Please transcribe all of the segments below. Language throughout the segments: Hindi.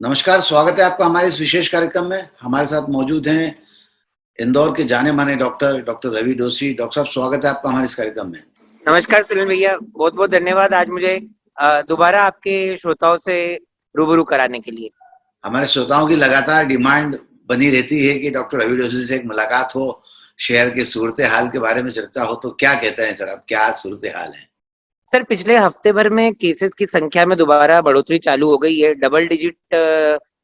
नमस्कार, स्वागत है आपका हमारे इस विशेष कार्यक्रम में। हमारे साथ मौजूद हैं इंदौर के जाने-माने डॉक्टर रवि डोसी। डॉक्टर साहब, स्वागत है आपका हमारे इस कार्यक्रम में। नमस्कार सुनील भैया, बहुत बहुत धन्यवाद आज मुझे दोबारा आपके श्रोताओं से रूबरू कराने के लिए। हमारे श्रोताओं की लगातार डिमांड बनी रहती है कि डॉक्टर रवि डोसी से एक मुलाकात हो, शहर के सूरत-ए-हाल के बारे में चर्चा हो। तो क्या कहते हैं सर आप, क्या सूरत-ए-हाल है? सर, पिछले हफ्ते भर में केसेस की संख्या में दोबारा बढ़ोतरी चालू हो गई है। डबल डिजिट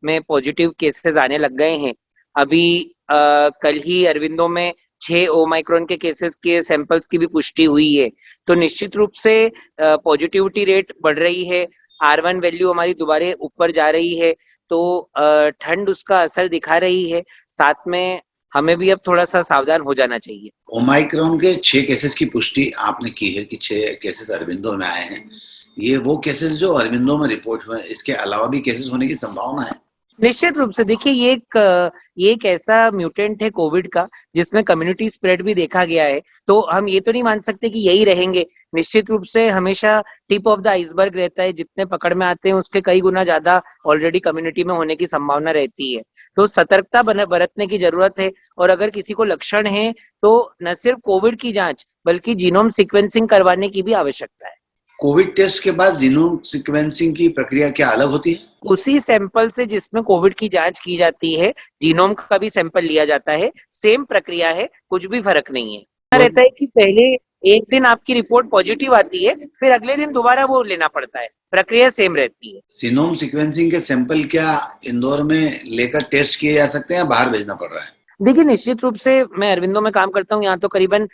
में पॉजिटिव केसेस आने लग गए हैं। अभी कल ही अरविंदो में 6 ओमाइक्रॉन के केसेस के सैंपल्स की भी पुष्टि हुई है। तो निश्चित रूप से पॉजिटिविटी रेट बढ़ रही है। R1 वैल्यू हमारी दोबारा ऊपर जा रही है। तो ठंड उसका असर दिखा रही है। साथ में हमें भी अब थोड़ा सा सावधान हो जाना चाहिए। ओमाइक्रॉन के 6 केसेस की पुष्टि आपने की है कि 6 केसेस अरविंदो में आए हैं। ये वो केसेस जो अरविंदो में रिपोर्ट हुए, इसके अलावा भी केसेस होने की संभावना है? निश्चित रूप से देखिए, ये एक ऐसा म्यूटेंट है कोविड का जिसमें कम्युनिटी स्प्रेड भी देखा गया है। तो हम ये तो नहीं मान सकते कि यही रहेंगे। निश्चित रूप से हमेशा टिप ऑफ द आइसबर्ग रहता है। जितने पकड़ में आते हैं उसके कई गुना ज्यादा ऑलरेडी कम्युनिटी में होने की संभावना रहती है। तो सतर्कता बरतने की जरूरत है। और अगर किसी को लक्षण है तो न सिर्फ कोविड की जांच बल्कि जीनोम सीक्वेंसिंग करवाने की भी आवश्यकता है। कोविड टेस्ट के बाद जीनोम सीक्वेंसिंग की प्रक्रिया क्या अलग होती है? उसी सैंपल से जिसमें कोविड की जांच की जाती है, जीनोम का भी सैंपल लिया जाता है। सेम प्रक्रिया है, कुछ भी फर्क नहीं है। रहता है कि पहले एक दिन आपकी रिपोर्ट पॉजिटिव आती है, फिर अगले दिन दोबारा वो लेना पड़ता है। प्रक्रिया सेम रहती है। जीनोम सीक्वेंसिंग के सैंपल क्या इंदौर में लेकर टेस्ट किए जा सकते हैं या बाहर भेजना पड़ रहा है? देखिए, निश्चित रूप से मैं अरविंदो में काम करता हूँ। यहाँ तो करीबन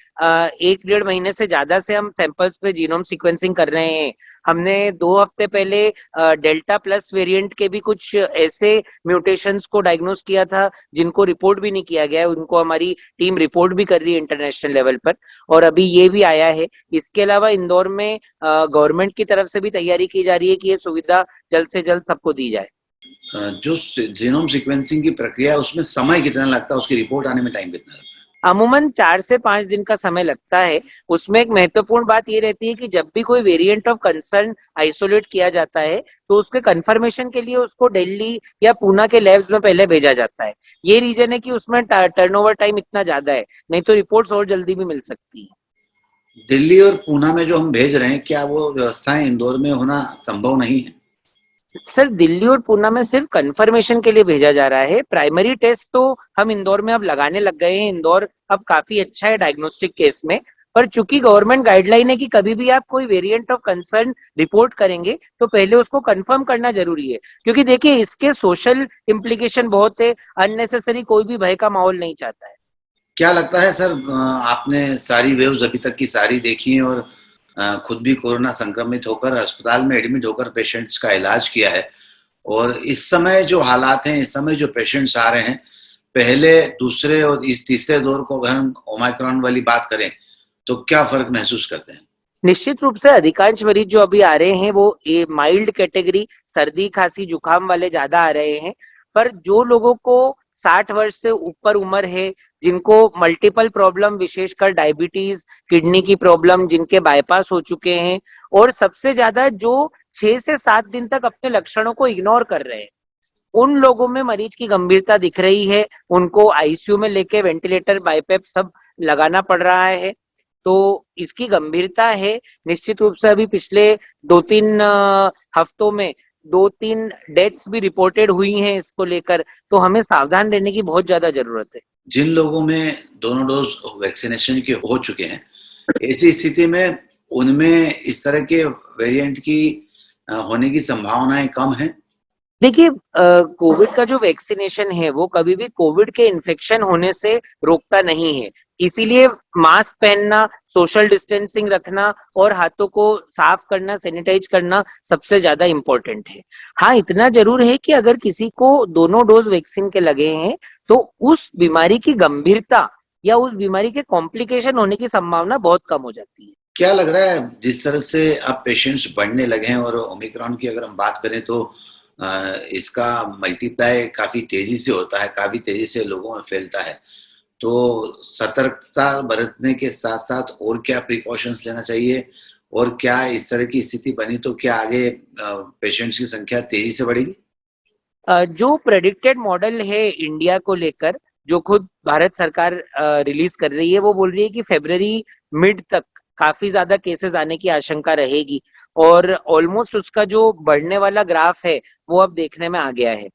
1-1.5 महीने से ज्यादा से हम सैंपल्स पे जीनोम सीक्वेंसिंग कर रहे हैं। हमने 2 हफ्ते पहले डेल्टा प्लस वेरिएंट के भी कुछ ऐसे म्यूटेशंस को डायग्नोस किया था जिनको रिपोर्ट भी नहीं किया गया है। उनको हमारी टीम रिपोर्ट भी कर रही है इंटरनेशनल लेवल पर, और अभी ये भी आया है। इसके अलावा इंदौर में गवर्नमेंट की तरफ से भी तैयारी की जा रही है कि ये सुविधा जल्द से जल्द सबको दी जाए। जो जीनोम सीक्वेंसिंग की प्रक्रिया है उसमें समय कितना लगता है, उसकी रिपोर्ट आने में टाइम कितना लगता है? अमूमन 4 से 5 दिन का समय लगता है। उसमें एक महत्वपूर्ण बात ये रहती है कि जब भी कोई वेरिएंट ऑफ कंसर्न आइसोलेट किया जाता है तो उसके कंफर्मेशन के लिए उसको दिल्ली या पूना के लैब्स में पहले भेजा जाता है। ये रीजन है कि उसमें टर्नओवर टाइम इतना ज्यादा है, नहीं तो रिपोर्ट्स और जल्दी भी मिल सकती है। दिल्ली और पूना में जो हम भेज रहे हैं, क्या वो व्यवस्थाएं इंदौर में होना संभव नहीं है? सर, दिल्ली और पूना में सिर्फ कंफर्मेशन के लिए भेजा जा रहा है। प्राइमरी टेस्ट तो हम इंदौर में अब लगाने लग गए हैं। इंदौर अब काफी अच्छा है डायग्नोस्टिक केस में। पर चूंकि गवर्नमेंट गाइडलाइन है कि कभी भी आप कोई वेरिएंट ऑफ कंसर्न रिपोर्ट करेंगे तो पहले उसको कंफर्म करना जरूरी है, क्योंकि देखिए इसके सोशल इम्प्लीकेशन बहुत है। अननेसेसरी कोई भी भय का माहौल नहीं चाहता है। क्या लगता है सर, आपने सारी वेव्स अभी तक की सारी देखी हैं और खुद भी कोरोना संक्रमित होकर अस्पताल में एडमिट होकर पेशेंट्स का इलाज किया है, और इस समय जो हालात हैं, इस समय जो पेशेंट्स आ रहे हैं, पहले, दूसरे और इस तीसरे दौर को अगर हम ओमाइक्रॉन वाली बात करें तो क्या फर्क महसूस करते हैं? निश्चित रूप से अधिकांश मरीज जो अभी आ रहे हैं वो माइल्ड कैटेगरी, सर्दी खांसी जुकाम वाले ज्यादा आ रहे हैं। पर जो लोगों को 60 वर्ष से ऊपर उम्र है, जिनको मल्टीपल प्रॉब्लम, विशेषकर डायबिटीज, किडनी की प्रॉब्लम, जिनके बाईपास हो चुके हैं, और सबसे ज्यादा जो 6 से 7 दिन तक अपने लक्षणों को इग्नोर कर रहे हैं, उन लोगों में मरीज की गंभीरता दिख रही है। उनको आईसीयू में लेके वेंटिलेटर, बाईपेप सब लगाना पड़ रहा है। तो इसकी गंभीरता है। निश्चित रूप से अभी पिछले 2-3 हफ्तों में 2-3 डेथ्स भी रिपोर्टेड हुई हैं इसको लेकर। तो हमें सावधान रहने की बहुत ज्यादा जरूरत है। जिन लोगों में दोनों डोज वैक्सीनेशन के हो चुके हैं, ऐसी स्थिति में उनमें इस तरह के वेरिएंट की होने की संभावनाएं कम हैं? देखिए, कोविड का जो वैक्सीनेशन है वो कभी भी कोविड के इन्फेक्शन होने से रोकता नहीं है। इसीलिए मास्क पहनना, सोशल डिस्टेंसिंग रखना और हाथों को साफ करना, सैनिटाइज करना सबसे ज्यादा इम्पोर्टेंट है। हाँ, इतना जरूर है कि अगर किसी को दोनों डोज वैक्सीन के लगे हैं तो उस बीमारी की गंभीरता या उस बीमारी के कॉम्प्लिकेशन होने की संभावना बहुत कम हो जाती है। क्या लग रहा है, जिस तरह से अब पेशेंट्स बढ़ने लगे हैं और ओमिक्रॉन की अगर हम बात करें तो इसका मल्टीप्लाई काफी तेजी से होता है, काफी तेजी से लोगों में फैलता है, तो सतर्कता बरतने के साथ साथ और क्या प्रिकॉशंस लेना चाहिए, और क्या इस तरह की स्थिति बनी तो क्या आगे पेशेंट्स की संख्या तेजी से बढ़ेगी? जो प्रेडिक्टेड मॉडल है इंडिया को लेकर, जो खुद भारत सरकार रिलीज कर रही है, वो बोल रही है कि फरवरी मिड तक काफी ज्यादा केसेस आने की आशंका रहेगी और ऑलमोस्ट उसका जो बढ़ने वाला ग्राफ है वो अब देखने में आ गया है।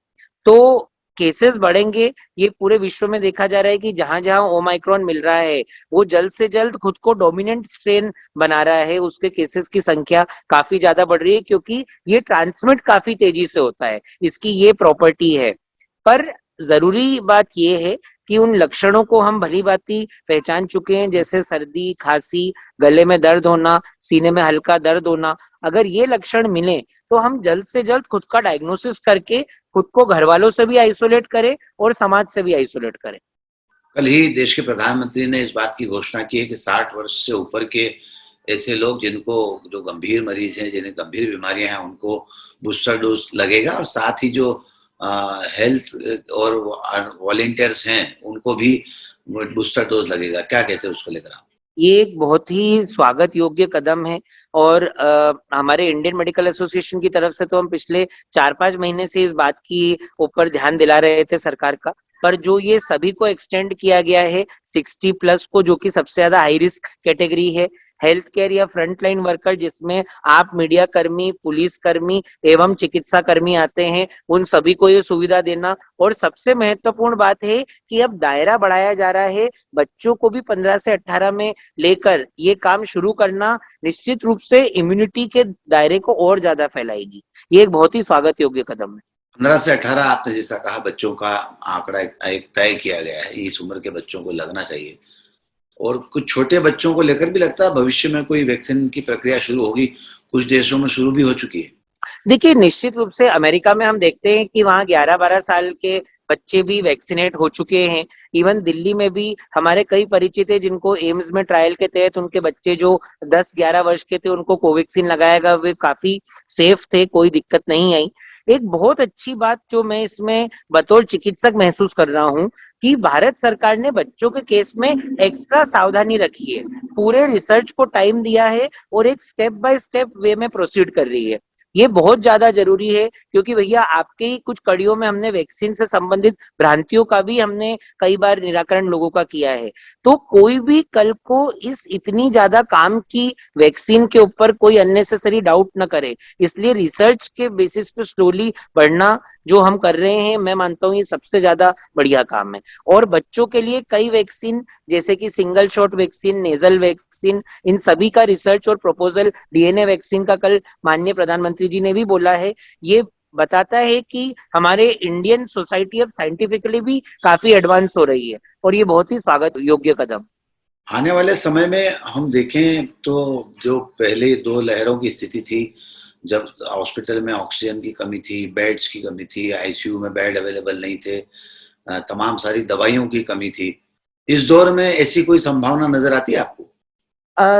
तो केसेस बढ़ेंगे, ये पूरे विश्व में देखा जा रहा है कि जहां जहां ओमाइक्रॉन मिल रहा है वो जल्द से जल्द खुद को डोमिनेंट स्ट्रेन बना रहा है, उसके केसेस की संख्या काफी ज्यादा बढ़ रही है क्योंकि ये ट्रांसमिट काफी तेजी से होता है, इसकी ये प्रॉपर्टी है। पर जरूरी बात ये है कि उन लक्षणों को हम भली भांति पहचान चुके हैं, जैसे सर्दी, खांसी, गले में दर्द होना, सीने में हल्का दर्द होना। अगर ये लक्षण मिले तो हम जल्द से जल्द खुद का डायग्नोसिस करके खुद को घर वालों से भी आइसोलेट करें और समाज से भी आइसोलेट करें। कल ही देश के प्रधानमंत्री ने इस बात की घोषणा की है कि 60 वर्ष से ऊपर के ऐसे लोग जिनको जो गंभीर मरीज हैं, जिन्हें गंभीर बीमारियां हैं, उनको बूस्टर डोज लगेगा और साथ ही जो हेल्थ और वॉलेंटियर्स हैं उनको भी बूस्टर डोज लगेगा। क्या कहते हैं उसको लेकर आप? ये एक बहुत ही स्वागत योग्य कदम है और हमारे इंडियन मेडिकल एसोसिएशन की तरफ से तो हम पिछले 4-5 महीने से इस बात की ऊपर ध्यान दिला रहे थे सरकार का, पर जो ये सभी को एक्सटेंड किया गया है 60+ को, जो कि सबसे ज्यादा हाई रिस्क कैटेगरी है, हेल्थ केयर या फ्रंट लाइन वर्कर जिसमें आप मीडिया कर्मी, पुलिस कर्मी एवं चिकित्सा कर्मी आते हैं, उन सभी को ये सुविधा देना। और सबसे महत्वपूर्ण बात है कि अब दायरा बढ़ाया जा रहा है, बच्चों को भी 15 से 18 में लेकर ये काम शुरू करना निश्चित रूप से इम्यूनिटी के दायरे को और ज्यादा फैलाएगी। ये एक बहुत ही स्वागत योग्य कदम है। 15 से 18 आपने जैसा कहा बच्चों का आंकड़ा एक तय किया गया है, इस उम्र के बच्चों को लगना चाहिए और कुछ छोटे बच्चों को लेकर भी लगता है भविष्य में कोई वैक्सीन की प्रक्रिया शुरू होगी, कुछ देशों में शुरू भी हो चुकी है। देखिए, निश्चित रूप से अमेरिका में हम देखते हैं कि वहाँ 11-12 साल के बच्चे भी वैक्सीनेट हो चुके हैं। इवन दिल्ली में भी हमारे कई परिचित है जिनको एम्स में ट्रायल के तहत उनके बच्चे जो 10-11 वर्ष के थे उनको कोवैक्सीन लगाया गया, वे काफी सेफ थे, कोई दिक्कत नहीं आई। एक बहुत अच्छी बात जो मैं इसमें बतौर चिकित्सक महसूस कर रहा हूँ कि भारत सरकार ने बच्चों के केस में एक्स्ट्रा सावधानी रखी है, पूरे रिसर्च को टाइम दिया है और एक स्टेप बाय स्टेप वे में प्रोसीड कर रही है। ये बहुत ज्यादा जरूरी है क्योंकि भैया आपके ही कुछ कड़ियों में हमने वैक्सीन से संबंधित भ्रांतियों का भी हमने कई बार निराकरण लोगों का किया है। तो कोई भी कल को इस इतनी ज्यादा काम की वैक्सीन के ऊपर कोई अननेसेसरी डाउट न करे, इसलिए रिसर्च के बेसिस पे स्लोली बढ़ना जो हम कर रहे हैं, मैं मानता हूँ ये सबसे ज्यादा बढ़िया काम है। और बच्चों के लिए कई वैक्सीन जैसे कि single shot vaccine, nasal vaccine, इन सभी का रिसर्च और प्रपोजल, डीएनए वैक्सीन का कल माननीय प्रधानमंत्री जी ने भी बोला है। ये बताता है कि हमारे इंडियन सोसाइटी अब साइंटिफिकली भी काफी एडवांस हो रही है और ये बहुत ही स्वागत योग्य कदम। आने वाले समय में हम देखें तो जो पहले 2 लहरों की स्थिति थी, जब हॉस्पिटल में ऑक्सीजन की कमी थी, बेड्स की कमी थी, आईसीयू में बेड अवेलेबल नहीं थे, तमाम सारी दवाइयों की कमी थी, इस दौर में ऐसी कोई संभावना नजर आती है आपको?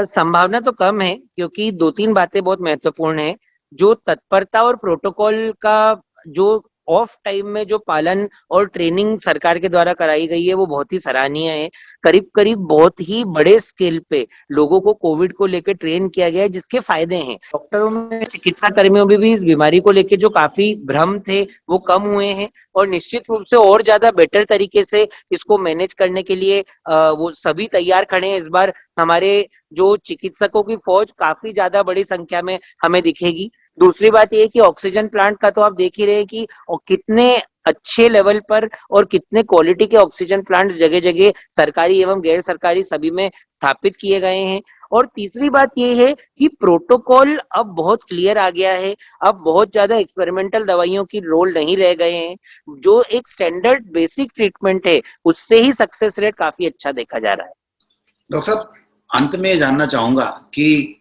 संभावना तो कम है क्योंकि 2-3 बातें बहुत महत्वपूर्ण है। जो तत्परता और प्रोटोकॉल का जो ऑफ टाइम में जो पालन और ट्रेनिंग सरकार के द्वारा कराई गई है वो बहुत ही सराहनीय है। करीब करीब बहुत ही बड़े स्केल पे लोगों को कोविड को लेकर ट्रेन किया गया है, जिसके फायदे हैं। डॉक्टरों में, चिकित्सा कर्मियों में भी इस बीमारी को लेकर जो काफी भ्रम थे वो कम हुए हैं और निश्चित रूप से और ज्यादा बेटर तरीके से इसको मैनेज करने के लिए वो सभी तैयार खड़े हैं। इस बार हमारे जो चिकित्सकों की फौज काफी ज्यादा बड़ी संख्या में हमें दिखेगी। दूसरी बात ये है कि ऑक्सीजन प्लांट का तो आप देख ही रहे हैं कि कितने अच्छे लेवल पर और कितने क्वालिटी के ऑक्सीजन प्लांट्स जगह जगह सरकारी एवं गैर सरकारी सभी में स्थापित किए गए हैं। और तीसरी बात ये है कि प्रोटोकॉल अब बहुत क्लियर आ गया है, अब बहुत ज्यादा एक्सपेरिमेंटल दवाइयों की रोल नहीं रह गए हैं। जो एक स्टैंडर्ड बेसिक ट्रीटमेंट है उससे ही सक्सेस रेट काफी अच्छा देखा जा रहा है। डॉक्टर साहब, अंत में जानना चाहूंगा कि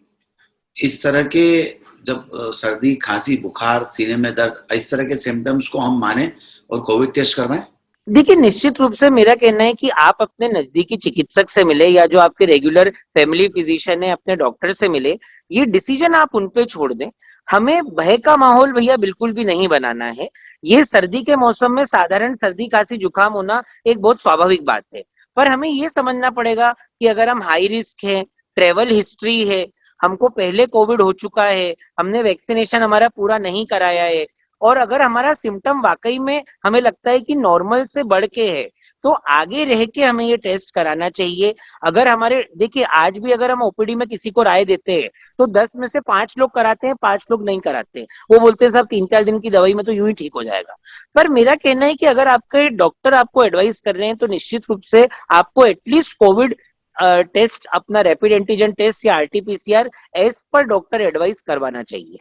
इस तरह के जब सर्दी, खांसी, बुखार, सीने में दर्द, इस तरह के सिम्टम्स को हम माने और कोविड टेस्ट करवाएं? देखिए, निश्चित रूप से मेरा कहना है कि आप अपने नजदीकी चिकित्सक से मिले या जो आपके रेगुलर फैमिली फिजिशियन है अपने डॉक्टर से मिले, ये डिसीजन आप उन पे छोड़ दें। हमें भय का माहौल भैया बिल्कुल भी नहीं बनाना है। ये सर्दी के मौसम में साधारण सर्दी, खांसी, जुकाम होना एक बहुत स्वाभाविक बात है, पर हमें ये समझना पड़ेगा कि अगर हम हाई रिस्क है, ट्रेवल हिस्ट्री है, हमको पहले कोविड हो चुका है, हमने वैक्सीनेशन हमारा पूरा नहीं कराया है और अगर हमारा सिम्टम वाकई में हमें लगता है कि नॉर्मल से बढ़ के है, तो आगे रह के हमें ये टेस्ट कराना चाहिए। अगर हमारे देखिए आज भी अगर हम ओपीडी में किसी को राय देते हैं तो 10 में से 5 लोग कराते हैं, 5 लोग नहीं कराते हैं। वो बोलते हैं साहब 3-4 दिन की दवाई में तो यूं ही ठीक हो जाएगा। पर मेरा कहना है कि अगर आपके डॉक्टर आपको एडवाइस कर रहे हैं तो निश्चित रूप से आपको एटलीस्ट कोविड टेस्ट, अपना रैपिड एंटीजन टेस्ट या RTPCR as per doctor advise करवाना चाहिए।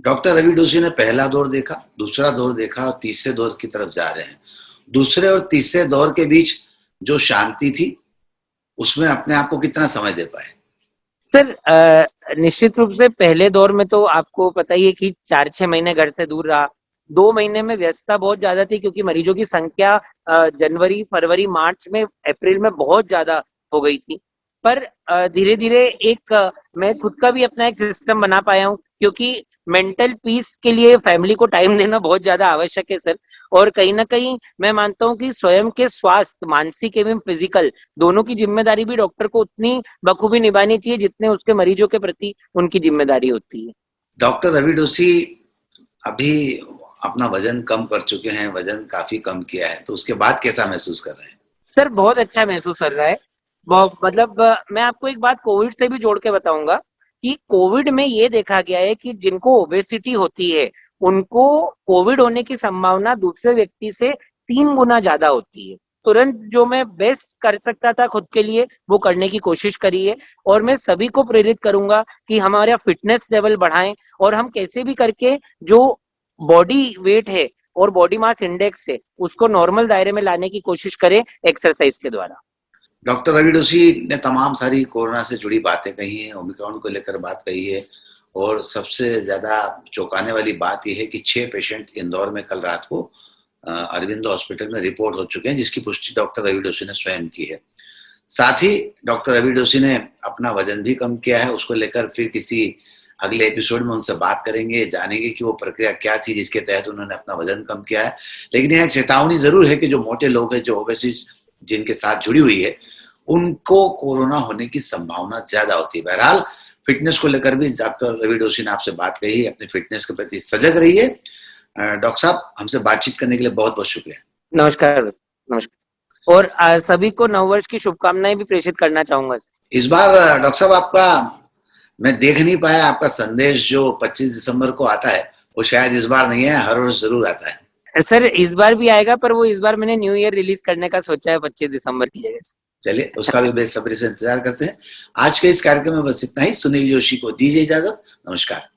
डॉक्टर रवि डोसी ने पहला दौर देखा, दूसरा दौर देखा और तीसरे दौर की तरफ जा रहे हैं। दूसरे और तीसरे दौर के बीच जो शांति थी उसमें अपने आप को कितना समय दे पाए? सर निश्चित रूप से पहले दौर में तो आपको पता ही है कि 4-6 महीने घर से दूर रहा। 2 महीने में व्यस्तता बहुत ज्यादा थी क्योंकि मरीजों की संख्या जनवरी, फरवरी, मार्च में, अप्रैल में बहुत ज्यादा हो गई थी। पर धीरे धीरे मैं खुद का भी अपना एक सिस्टम बना पाया हूँ, क्योंकि मेंटल पीस के लिए फैमिली को टाइम देना बहुत ज्यादा आवश्यक है सर। और कहीं ना कहीं मैं मानता हूँ कि स्वयं के स्वास्थ्य, मानसिक एवं फिजिकल, दोनों की जिम्मेदारी भी डॉक्टर को उतनी बखूबी निभानी चाहिए जितने उसके मरीजों के प्रति उनकी जिम्मेदारी होती है। डॉक्टर रवि डोसी अभी अपना वजन कम कर चुके हैं, वजन काफी कम किया है, तो उसके बाद कैसा महसूस कर रहे हैं? सर बहुत अच्छा महसूस कर रहा है। मतलब मैं आपको एक बात कोविड से भी जोड़ के बताऊंगा कि कोविड में ये देखा गया है कि जिनको ओबेसिटी होती है उनको कोविड होने की संभावना दूसरे व्यक्ति से 3 गुना ज्यादा होती है। तुरंत जो मैं बेस्ट कर सकता था खुद के लिए वो करने की कोशिश करी है। और मैं सभी को प्रेरित करूंगा कि हमारा फिटनेस लेवल बढ़ाएं और हम कैसे भी करके जो बॉडी वेट है और बॉडी मास इंडेक्स है उसको नॉर्मल दायरे में लाने की कोशिश करें एक्सरसाइज के द्वारा। डॉक्टर रवि डोसी ने तमाम सारी कोरोना से जुड़ी बातें कही हैं, ओमिक्रॉन को लेकर बात कही है, और सबसे ज्यादा चौंकाने वाली बात यह है कि 6 पेशेंट इंदौर में कल रात को अरविंदो हॉस्पिटल में रिपोर्ट हो चुके हैं, जिसकी पुष्टि डॉक्टर रवि डोसी ने स्वयं की है। साथ ही डॉक्टर रवि डोसी ने अपना वजन भी कम किया है, उसको लेकर फिर किसी अगले एपिसोड में उनसे बात करेंगे, जानेंगे कि वो प्रक्रिया क्या थी जिसके तहत उन्होंने अपना वजन कम किया है। लेकिन यह चेतावनी जरूर है कि जो मोटे लोग हैं, जो ओबेसिटी जिनके साथ जुड़ी हुई है, उनको कोरोना होने की संभावना ज्यादा होती है। बहरहाल फिटनेस को लेकर भी डॉक्टर रवि डोसी ने आपसे बात कही है, अपनी फिटनेस के प्रति सजग रहिए। डॉक्टर साहब, हमसे बातचीत करने के लिए बहुत बहुत शुक्रिया। नमस्कार। नमस्कार। और सभी को नववर्ष की शुभकामनाएं भी प्रेषित करना चाहूंगा। इस बार डॉक्टर साहब आपका मैं देख नहीं पाया, आपका संदेश जो 25 दिसंबर को आता है वो शायद इस बार नहीं है, हर वर्ष जरूर आता है। सर इस बार भी आएगा, पर वो इस बार मैंने न्यू ईयर रिलीज करने का सोचा है 25 दिसंबर की जगह से। चलिए, उसका भी बेसब्री से इंतजार करते हैं। आज के इस कार्यक्रम में बस इतना ही। सुनील जोशी को दीजिए इजाजत। नमस्कार।